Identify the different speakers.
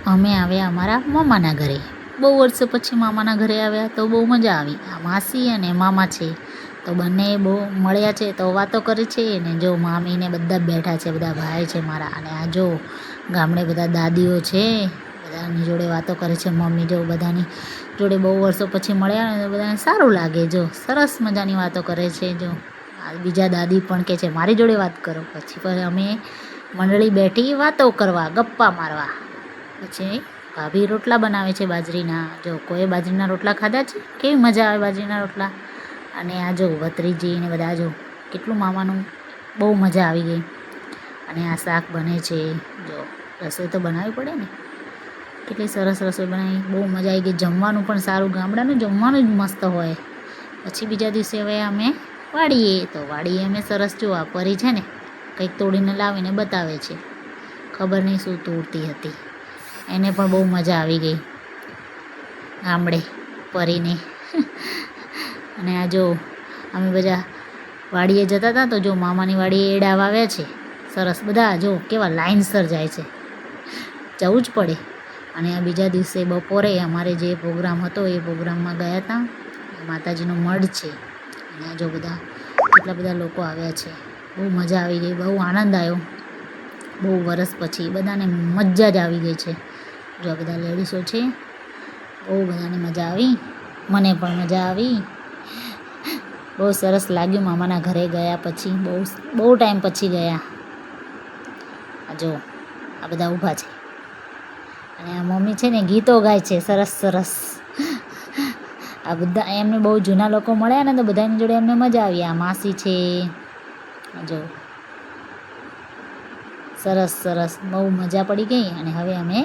Speaker 1: અમે આવ્યા અમારા મામાના ઘરે. બહુ વર્ષો પછી મામાના ઘરે આવ્યા તો બહુ મજા આવી. આ માસી અને મામા છે તો બંને બહુ મળ્યા છે તો વાતો કરે છે. ને જો મામીને બધા બેઠા છે, બધા ભાઈ છે મારા. અને આ જો ગામડે બધા દાદીઓ છે, બધાની જોડે વાતો કરે છે. મમ્મી જો બધાની જોડે બહુ વર્ષો પછી મળ્યા ને તો બધાને સારું લાગે. જો સરસ મજાની વાતો કરે છે. જો આ બીજા દાદી પણ કહે છે મારી જોડે વાત કરો. પછી અમે મંડળી બેઠી વાતો કરવા, ગપ્પા મારવા. પછી ભાભી રોટલા બનાવે છે બાજરીના. જો કોઈ બાજરીના રોટલા ખાધા છે? કેવી મજા આવે બાજરીના રોટલા. અને આ જો ભત્રીજી ને બધા જો કેટલું મામાનું બહુ મજા આવી ગઈ. અને આ શાક બને છે. જો રસોઈ તો બનાવવી પડે ને. કેટલી સરસ રસોઈ બનાવી, બહુ મજા આવી ગઈ. જમવાનું પણ સારું, ગામડાનું જમવાનું જ મસ્ત હોય. પછી બીજા દિવસે હવે અમે વાડીએ. તો વાડીએ અમે સરસ જો આ પરી છે ને કંઈક તોડીને લાવીને બતાવે છે. ખબર નહીં શું તોડતી હતી. એને પણ બહુ મજા આવી ગઈ ગામડે પરીને. અને આ જો અમે બધા વાડીએ જતા હતા તો જો મામાની વાડીએ એડા વાવ્યા છે સરસ. બધા જો કેવા લાઈનસર જાય છે, જવું જ પડે. અને આ બીજા દિવસે બપોરે અમારે જે પ્રોગ્રામ હતો એ પ્રોગ્રામમાં ગયા હતા. માતાજીનો મઢ છે. અને આ જો બધા કેટલા બધા લોકો આવ્યા છે. બહુ મજા આવી ગઈ, બહુ આનંદ આવ્યો. બહુ વરસ પછી બધાને મજા જ આવી ગઈ છે. જો આ બધા લેડીસો છે, બહુ બધાને મજા આવી. મને પણ મજા આવી. બહુ સરસ લાગ્યું મામાના ઘરે ગયા પછી. બહુ ટાઈમ પછી ગયા. આ જો આ બધા ઊભા છે. અને આ મમ્મી છે ને ગીતો ગાય છે સરસ સરસ. આ બધા એમને બહુ જૂના લોકો મળ્યા ને તો બધાની જોડે એમને મજા આવી. આ માસી છે, જો સરસ સરસ બહુ મજા પડી ગઈ. અને હવે અમે